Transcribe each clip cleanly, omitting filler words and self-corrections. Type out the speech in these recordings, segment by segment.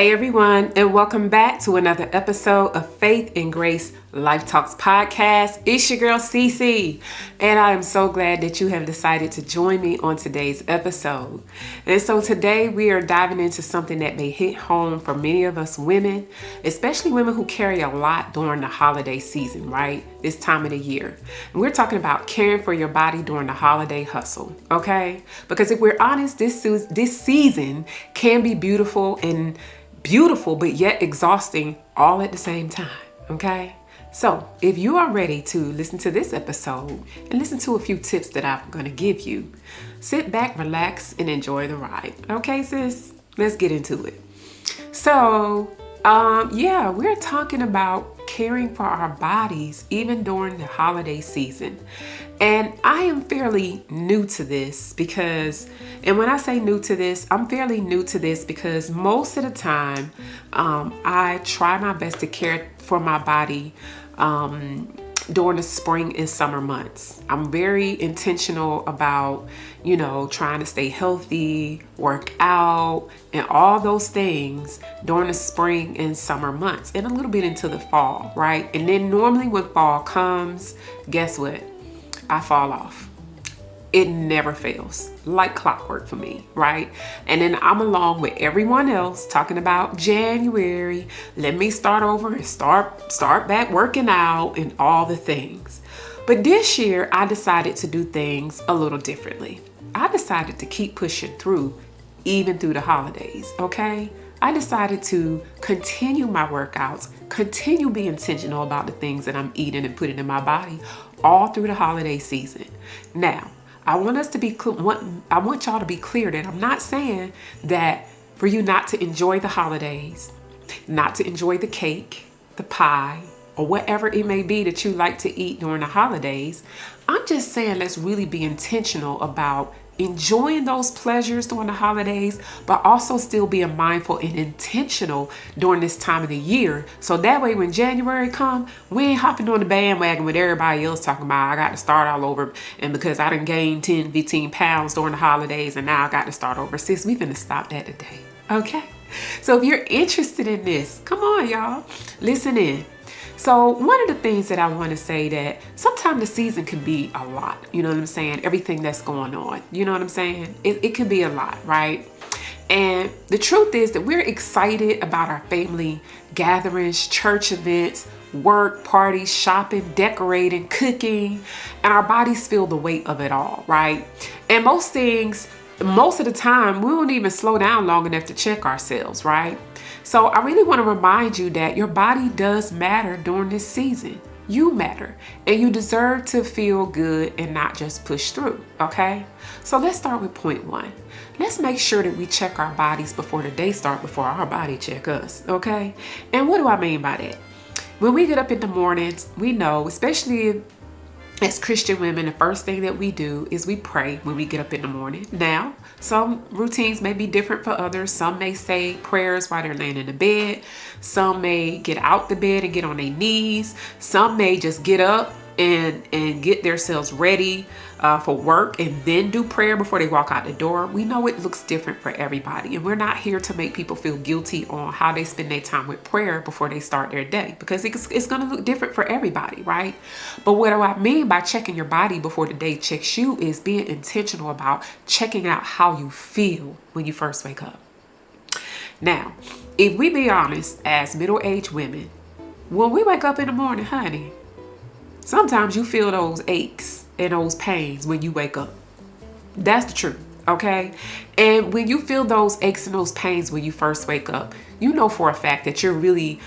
Hey everyone, and welcome back to another episode of Faith and Grace Life Talks podcast. It's your girl Cece, and I am so glad that you have decided to join me on today's episode. And so today we are diving into something that may hit home for many of us women, especially women who carry a lot during the holiday season, right? This time of the year. And we're talking about caring for your body during the holiday hustle, okay? Because if we're honest, this season can be beautiful but yet exhausting all at the same time, okay? So if you are ready to listen to this episode and listen to a few tips that I'm gonna give you, sit back, relax, and enjoy the ride. Okay, sis? Let's get into it. So, we're talking about caring for our bodies even during the holiday season. And I am fairly new to this and when I say new to this, I'm fairly new to this because most of the time, I try my best to care for my body during the spring and summer months. I'm very intentional about, trying to stay healthy, work out, and all those things during the spring and summer months and a little bit into the fall, right? And then normally when fall comes, guess what? I fall off. It never fails, like clockwork for me, right? And then I'm along with everyone else talking about January. Let me start over and start back working out and all the things. But this year, I decided to do things a little differently. I decided to keep pushing through, even through the holidays, okay? I decided to continue my workouts, continue being intentional about the things that I'm eating and putting in my body all through the holiday season. Now, I want y'all to be clear that I'm not saying that for you not to enjoy the holidays, not to enjoy the cake, the pie, or whatever it may be that you like to eat during the holidays. I'm just saying let's really be intentional about enjoying those pleasures during the holidays, but also still being mindful and intentional during this time of the year. So that way when January come, we ain't hopping on the bandwagon with everybody else talking about, I got to start all over. And because I done gained 10, 15 pounds during the holidays and now I got to start over. Sis, we finna stop that today, okay? So if you're interested in this, come on y'all, listen in. So one of the things that I want to say that sometimes the season can be a lot, you know what I'm saying? Everything that's going on, you know what I'm saying? It can be a lot, right? And the truth is that we're excited about our family gatherings, church events, work, parties, shopping, decorating, cooking, and our bodies feel the weight of it all, right? And most of the time, we won't even slow down long enough to check ourselves, right? So I really want to remind you that your body does matter during this season. You matter, and you deserve to feel good and not just push through, okay? So let's start with point one. Let's make sure that we check our bodies before the day starts, before our body check us, okay? And what do I mean by that? When we get up in the mornings, we know, especially as Christian women, the first thing that we do is we pray when we get up in the morning. Now, some routines may be different for others. Some may say prayers while they're laying in the bed. Some may get out the bed and get on their knees. Some may just get up and get themselves ready for work and then do prayer before they walk out the door. We know it looks different for everybody, and we're not here to make people feel guilty on how they spend their time with prayer before they start their day, because it's going to look different for everybody, right? But what do I mean by checking your body before the day checks you is being intentional about checking out how you feel when you first wake up. Now, if we be honest, as middle-aged women, when we wake up in the morning, honey, sometimes you feel those aches and those pains when you wake up. That's the truth, okay? And when you feel those aches and those pains when you first wake up, you know for a fact that you're really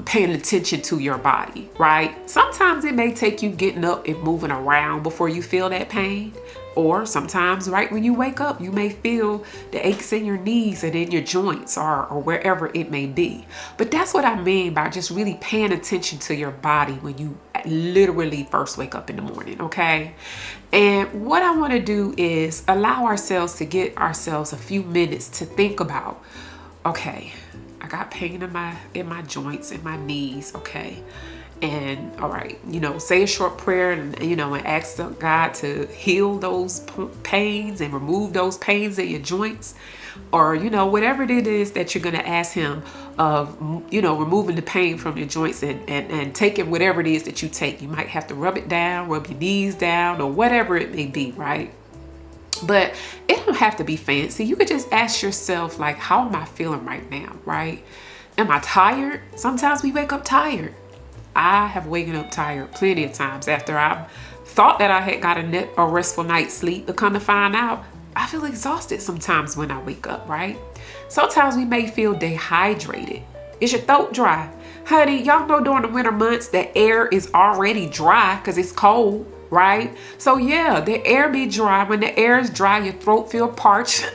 paying attention to your body, right? Sometimes it may take you getting up and moving around before you feel that pain. Or sometimes right when you wake up, you may feel the aches in your knees and in your joints or wherever it may be. But that's what I mean by just really paying attention to your body when you literally first wake up in the morning, okay? And what I want to do is allow ourselves to get ourselves a few minutes to think about, okay, I got pain in my joints and my knees, okay? And all right, say a short prayer and ask God to heal those pains and remove those pains in your joints, or whatever it is that you're going to ask him of, removing the pain from your joints and taking whatever it is that you take. You might have to rub it down, rub your knees down, or whatever it may be, right? But it don't have to be fancy. You could just ask yourself, like, how am I feeling right now, right? Am I tired? Sometimes we wake up tired. I have waken up tired plenty of times after I thought that I had got a restful night's sleep, but come to find out, I feel exhausted sometimes when I wake up, right? Sometimes we may feel dehydrated. Is your throat dry? Honey, y'all know during the winter months, the air is already dry because it's cold, right? So yeah, the air be dry. When the air is dry, your throat feel parched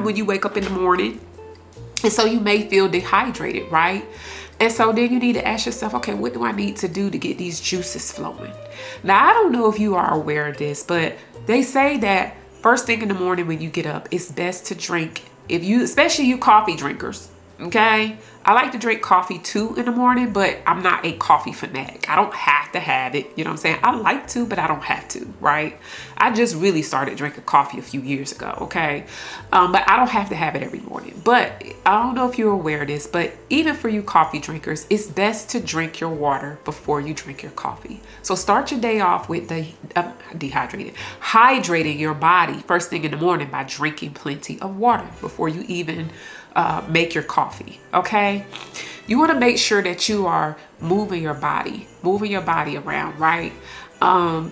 when you wake up in the morning. And so you may feel dehydrated, right? And so then you need to ask yourself, okay, what do I need to do to get these juices flowing? Now, I don't know if you are aware of this, but they say that first thing in the morning when you get up, it's best to drink, especially you coffee drinkers, okay? I like to drink coffee too in the morning, but I'm not a coffee fanatic. I don't have to have it. You know what I'm saying? I like to, but I don't have to, right? I just really started drinking coffee a few years ago, okay? But I don't have to have it every morning. But I don't know if you're aware of this, but even for you coffee drinkers, it's best to drink your water before you drink your coffee. So start your day off with hydrating your body first thing in the morning by drinking plenty of water before you even make your coffee, okay? You want to make sure that you are moving your body around, right?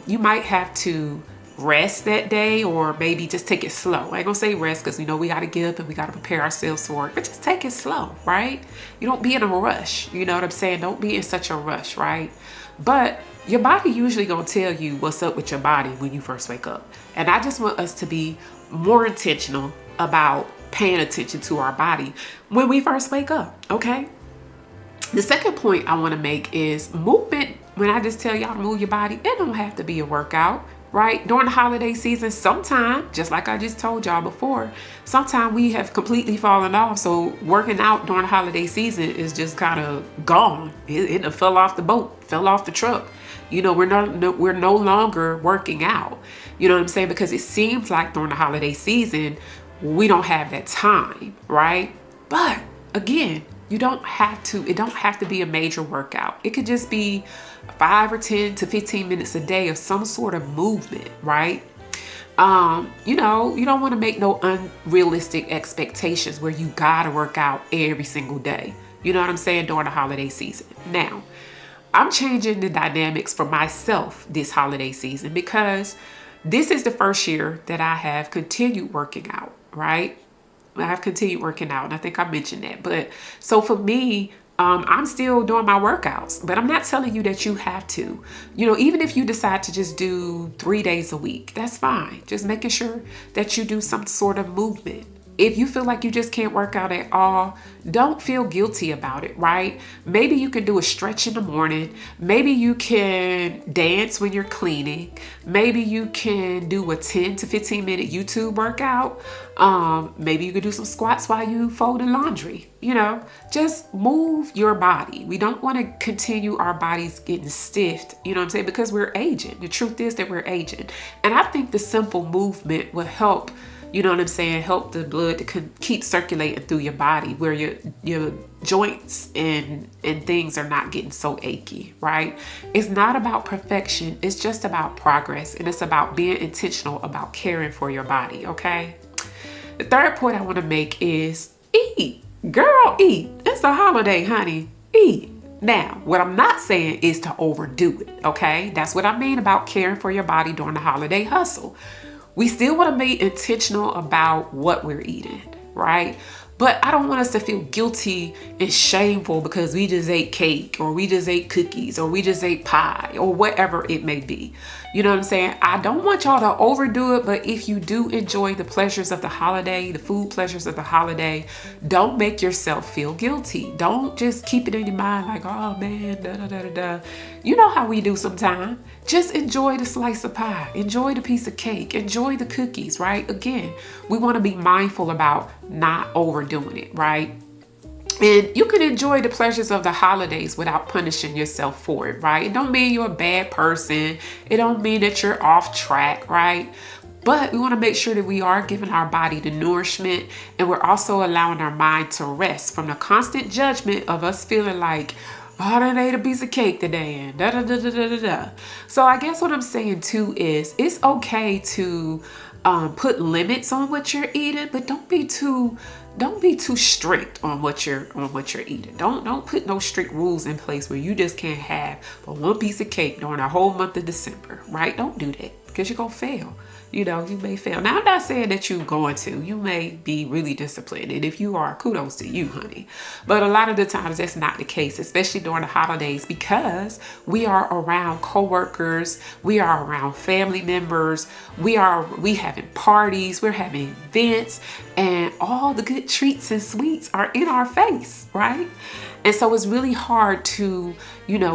You might have to rest that day, or maybe just take it slow. I ain't gonna say rest because we got to get up and we got to prepare ourselves for it, but just take it slow, right? You don't be in a rush. You know what I'm saying? Don't be in such a rush, right? But your body usually gonna tell you what's up with your body when you first wake up. And I just want us to be more intentional about paying attention to our body when we first wake up, okay? The second point I want to make is movement. When I just tell y'all to move your body, it don't have to be a workout, right? During the holiday season, sometimes, just like I just told y'all before, sometimes we have completely fallen off. So working out during the holiday season is just kind of gone. It fell off the boat, fell off the truck. We're no longer working out. You know what I'm saying? Because it seems like during the holiday season, we don't have that time, right? But again, it don't have to be a major workout. It could just be 5 or 10 to 15 minutes a day of some sort of movement, right? You don't want to make no unrealistic expectations where you gotta work out every single day. You know what I'm saying? During the holiday season. Now, I'm changing the dynamics for myself this holiday season because this is the first year that I have continued working out, right? I've continued working out, and I think I mentioned that. But so for me, I'm still doing my workouts, but I'm not telling you that you have to. Even if you decide to just do 3 days a week, that's fine. Just making sure that you do some sort of movement. If you feel like you just can't work out at all, don't feel guilty about it, right? Maybe you can do a stretch in the morning. Maybe you can dance when you're cleaning. Maybe you can do a 10 to 15 minute YouTube workout. Maybe you could do some squats while you folding laundry. Just move your body. We don't want to continue our bodies getting stiff, you know what I'm saying? Because we're aging. The truth is that we're aging. And I think the simple movement will help, you know what I'm saying, help the blood to keep circulating through your body, where your joints and things are not getting so achy, right? It's not about perfection. It's just about progress. And it's about being intentional about caring for your body, okay? The third point I want to make is eat. Girl, eat. It's a holiday, honey. Eat. Now, what I'm not saying is to overdo it, okay? That's what I mean about caring for your body during the holiday hustle. We still want to be intentional about what we're eating, right? But I don't want us to feel guilty and shameful because we just ate cake, or we just ate cookies, or we just ate pie, or whatever it may be. You know what I'm saying? I don't want y'all to overdo it, but if you do enjoy the pleasures of the holiday, the food pleasures of the holiday, don't make yourself feel guilty. Don't just keep it in your mind like, oh man, da da da da da. You know how we do sometimes. Just enjoy the slice of pie, enjoy the piece of cake, enjoy the cookies, right? Again, we want to be mindful about not overdoing it, right? And you can enjoy the pleasures of the holidays without punishing yourself for it, right? It don't mean you're a bad person. It don't mean that you're off track, right? But we want to make sure that we are giving our body the nourishment, and we're also allowing our mind to rest from the constant judgment of us feeling like, oh, I done ate a piece of cake today and da da da da da da da. So I guess what I'm saying too is it's okay to put limits on what you're eating, but don't be too strict on what you're eating. Don't put no strict rules in place where you just can't have but one piece of cake during a whole month of December, right? Don't do that, because you're gonna fail. You know, you may fail. Now, I'm not saying that you're going to. You may be really disciplined. And if you are, kudos to you, honey. But a lot of the times that's not the case, especially during the holidays, because we are around coworkers, we are around family members, we having parties, we're having events, and all the good treats and sweets are in our face, right? And so it's really hard to,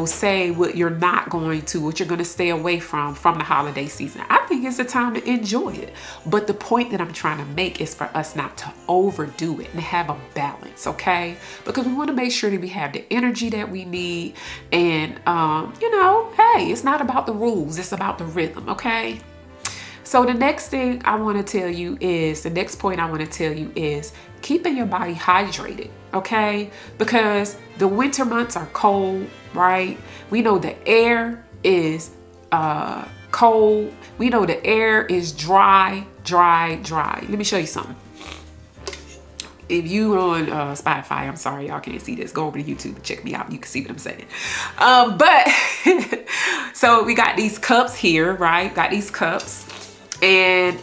say what you're not going to, what you're going to stay away from the holiday season. I think it's a time to enjoy it. But the point that I'm trying to make is for us not to overdo it and have a balance, okay? Because we want to make sure that we have the energy that we need. And, hey, it's not about the rules. It's about the rhythm, okay? So the next point I want to tell you is keeping your body hydrated, okay? Because the winter months are cold, right? We know the air is cold. We know the air is dry. Let me show you something. If you on Spotify, I'm sorry, y'all can't see this. Go over to YouTube and check me out. You can see what I'm saying. But so we got these cups here, right? Got these cups. And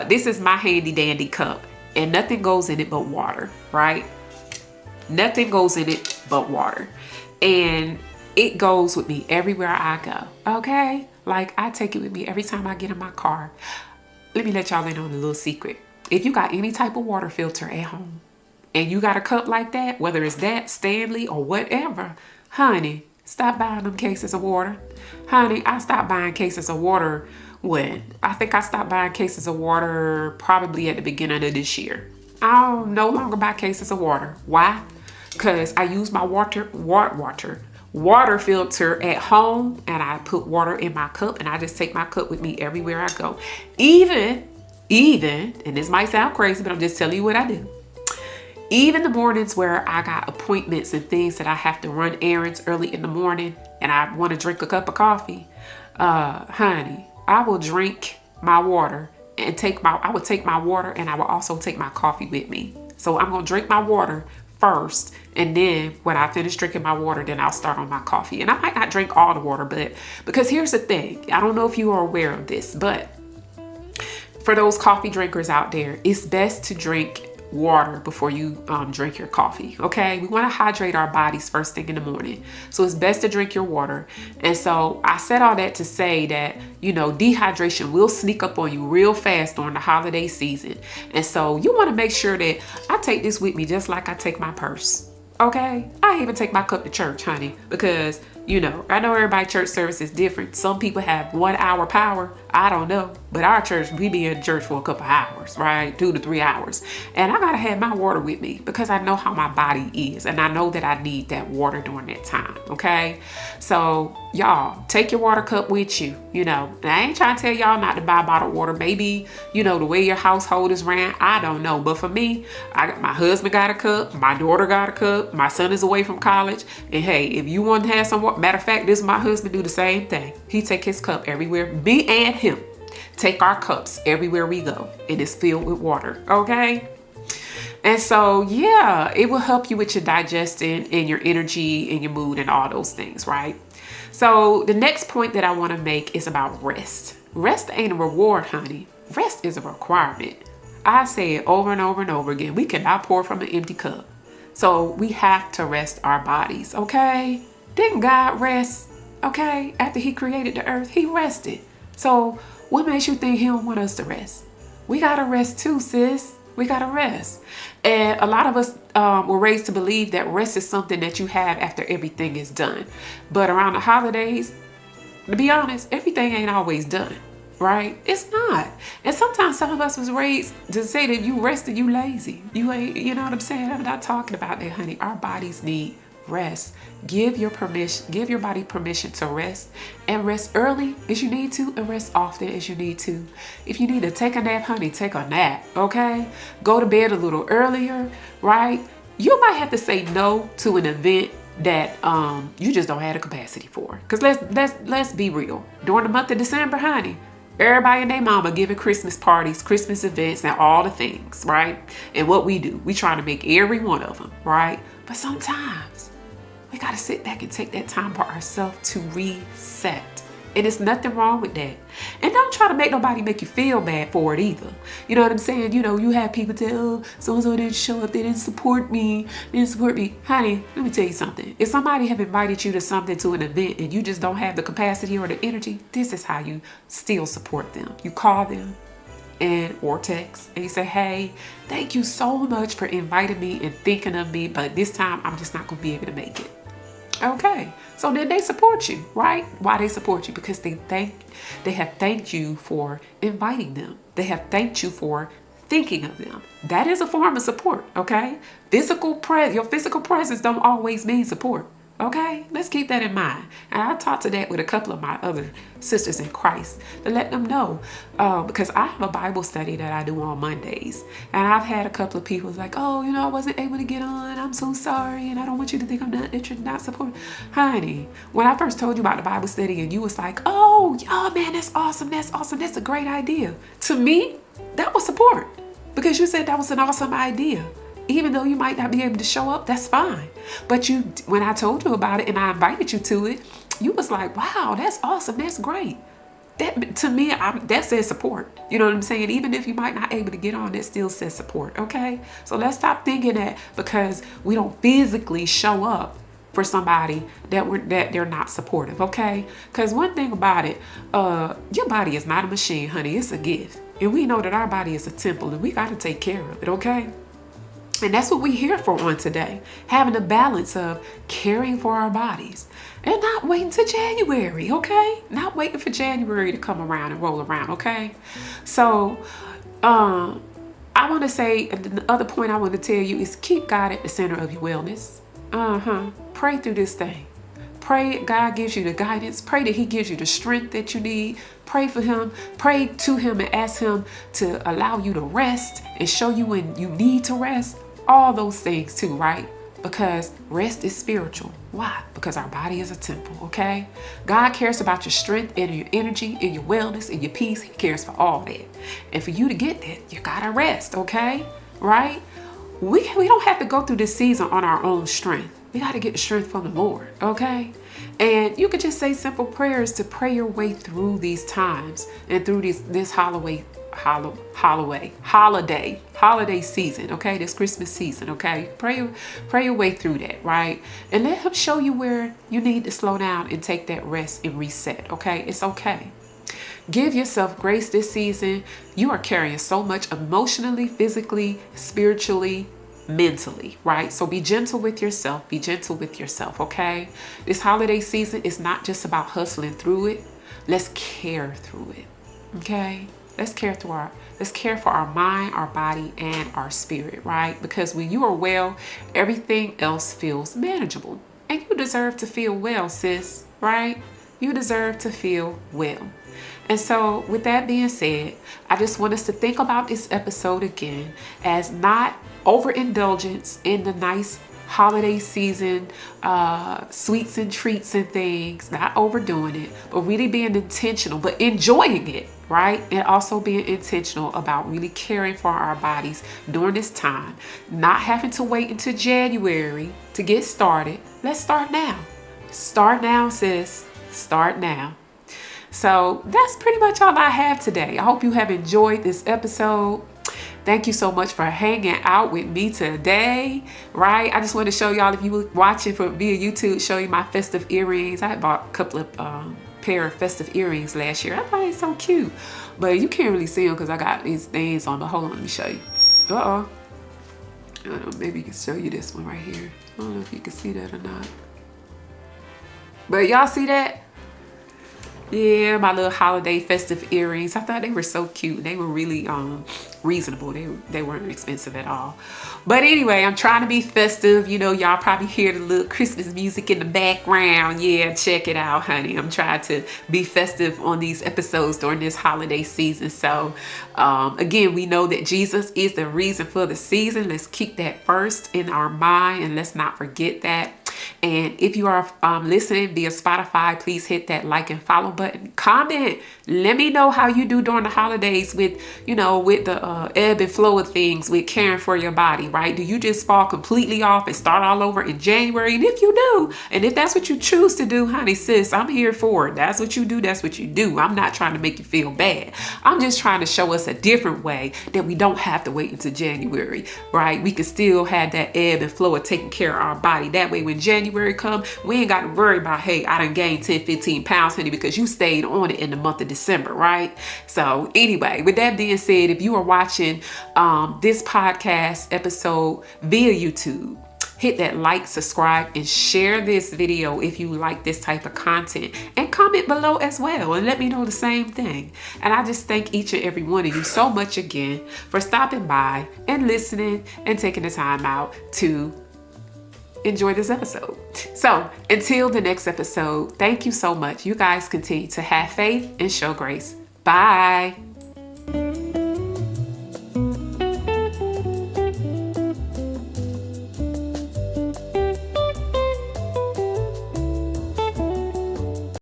this is my handy dandy cup. And nothing goes in it but water, right? Nothing goes in it but water. And it goes with me everywhere I go, okay? Like, I take it with me every time I get in my car. Let me let y'all in on a little secret. If you got any type of water filter at home, and you got a cup like that, whether it's that, Stanley, or whatever, honey, stop buying them cases of water. Honey, I stopped buying cases of water I think I stopped buying cases of water probably at the beginning of this year. I no longer buy cases of water. Why? Because I use my water filter at home, and I put water in my cup, and I just take my cup with me everywhere I go. Even, and this might sound crazy, but I'm just telling you what I do. Even the mornings where I got appointments and things that I have to run errands early in the morning, and I want to drink a cup of coffee, honey, I will drink my water and I would take my water, and I will also take my coffee with me. So I'm going to drink my water first, and then when I finish drinking my water, then I'll start on my coffee. And I might not drink all the water, but because here's the thing, I don't know if you are aware of this, but for those coffee drinkers out there, it's best to drink water before you drink your coffee, okay? We want to hydrate our bodies first thing in the morning. So it's best to drink your water. And so I said all that to say that, dehydration will sneak up on you real fast during the holiday season. And so you want to make sure that I take this with me just like I take my purse, okay? I even take my cup to church, honey, because I know everybody's church service is different. Some people have 1 hour power. I don't know. But our church, we be in church for a couple hours, right? 2 to 3 hours. And I got to have my water with me because I know how my body is. And I know that I need that water during that time, okay? So, y'all, take your water cup with you. I ain't trying to tell y'all not to buy bottled water. Maybe, the way your household is ran, I don't know. But for me, my husband got a cup. My daughter got a cup. My son is away from college. And hey, if you want to have some water, matter of fact, this is my husband do the same thing. He take his cup everywhere. Me and him take our cups everywhere we go, and it's filled with water, okay? And so, yeah, it will help you with your digestion and your energy and your mood and all those things, right? So the next point that I want to make is about rest. Rest ain't a reward, honey. Rest is a requirement. I say it over and over and over again. We cannot pour from an empty cup. So we have to rest our bodies, okay? Didn't God rest, okay? After he created the earth, he rested. So what makes you think he don't want us to rest? We got to rest too, sis. We got to rest. And a lot of us were raised to believe that rest is something that you have after everything is done. But around the holidays, to be honest, everything ain't always done. right? It's not. And sometimes some of us was raised to say that you rested, you lazy. You ain't, you know what I'm saying? I'm not talking about that, honey. Our bodies need rest. Give your body permission to rest, and rest early as you need to and rest often as you need to. If you need to take a nap, honey, take a nap, okay? Go to bed a little earlier, right? You might have to say no to an event that you just don't have the capacity for. Because let's be real. During the month of December, honey, everybody and their mama giving Christmas parties, Christmas events, and all the things, right? And what we do, we try to make every one of them, right? But sometimes we got to sit back and take that time for ourselves to reset. And there's nothing wrong with that. And don't try to make nobody make you feel bad for it either. You know what I'm saying? You know, you have people tell, so-and-so didn't show up, they didn't support me. Honey, let me tell you something. If somebody have invited you to something, to an event, and you just don't have the capacity or the energy, this is how you still support them. You call them or text and you say, hey, thank you so much for inviting me and thinking of me, but this time I'm just not going to be able to make it. Okay, so then they support you, right? Why they support you? Because they have thanked you for inviting them. They have thanked you for thinking of them. That is a form of support, okay? Your physical presence don't always mean support. Okay, let's keep that in mind. And I talked to that with a couple of my other sisters in Christ to let them know, because I have a Bible study that I do on Mondays. And I've had a couple of people like, oh, you know, I wasn't able to get on. I'm so sorry. And I don't want you to think that you're not supporting. Honey, when I first told you about the Bible study and you was like, oh, man, that's awesome. That's awesome. That's a great idea. To me, that was support, because you said that was an awesome idea. Even though you might not be able to show up, that's fine. But when I told you about it and I invited you to it, you was like, wow, that's awesome. That's great. That, to me, that says support. You know what I'm saying? Even if you might not able to get on, it still says support, okay? So let's stop thinking that because we don't physically show up for somebody that they're not supportive, okay? Because one thing about it, your body is not a machine, honey. It's a gift. And we know that our body is a temple and we got to take care of it, okay? And that's what we're here for on today. Having a balance of caring for our bodies and not waiting till January, okay? Not waiting for January to come around and roll around, okay? So, I want to say, the other point I want to tell you is keep God at the center of your wellness. Pray through this thing. Pray God gives you the guidance. Pray that He gives you the strength that you need. Pray for Him. Pray to Him and ask Him to allow you to rest and show you when you need to rest. All those things too, right? Because rest is spiritual. Why? Because our body is a temple, okay? God cares about your strength and your energy and your wellness and your peace. He cares for all that. And for you to get that, you gotta rest, okay? Right? We don't have to go through this season on our own strength. We got to get the strength from the Lord, okay? And you could just say simple prayers to pray your way through these times and through this holiday season, okay? This Christmas season, okay? Pray your way through that, right? And let Him show you where you need to slow down and take that rest and reset, okay? It's okay. Give yourself grace this season. You are carrying so much emotionally, physically, spiritually, mentally, right? So be gentle with yourself. Be gentle with yourself, okay? This holiday season is not just about hustling through it. Let's care through it, okay? Let's care for our mind, our body, and our spirit, right? Because when you are well, everything else feels manageable. And you deserve to feel well, sis, right? You deserve to feel well. And so with that being said, I just want us to think about this episode again as not overindulgence in the nice holiday season, sweets and treats and things, not overdoing it, but really being intentional, but enjoying it, right? And also being intentional about really caring for our bodies during this time, not having to wait until January to get started. Let's start now. Start now, sis. Start now. So that's pretty much all I have today. I hope you have enjoyed this episode. Thank you so much for hanging out with me today, right? I just wanted to show y'all, if you were watching via YouTube, show you my festive earrings. I bought a couple of pair of festive earrings last year. I thought it's so cute, but you can't really see them because I got these things on. But hold on, let me show you. I don't know, maybe you can show you this one right here. I don't know if you can see that or not. But y'all see that? Yeah, my little holiday festive earrings. I thought they were so cute. They were really reasonable. They weren't expensive at all. But anyway, I'm trying to be festive. You know, y'all probably hear the little Christmas music in the background. Yeah, check it out, honey. I'm trying to be festive on these episodes during this holiday season. So again, we know that Jesus is the reason for the season. Let's keep that first in our mind, and let's not forget that. And if you are listening via Spotify, please hit that like and follow button. Comment. Let me know how you do during the holidays with, you know, with the ebb and flow of things, with caring for your body, right? Do you just fall completely off and start all over in January? And if you do, and if that's what you choose to do, honey, sis, I'm here for it. That's what you do. That's what you do. I'm not trying to make you feel bad. I'm just trying to show us a different way that we don't have to wait until January, right? We can still have that ebb and flow of taking care of our body. That way, when January come, we ain't got to worry about, hey, I done gained 10, 15 pounds, honey, because you stayed on it in the month of December, right? So anyway, with that being said, if you are watching this podcast episode via YouTube, hit that like, subscribe, and share this video if you like this type of content, and comment below as well and let me know the same thing. And I just thank each and every one of you so much again for stopping by and listening and taking the time out to enjoy this episode. So until the next episode, thank you so much. You guys continue to have faith and show grace. Bye.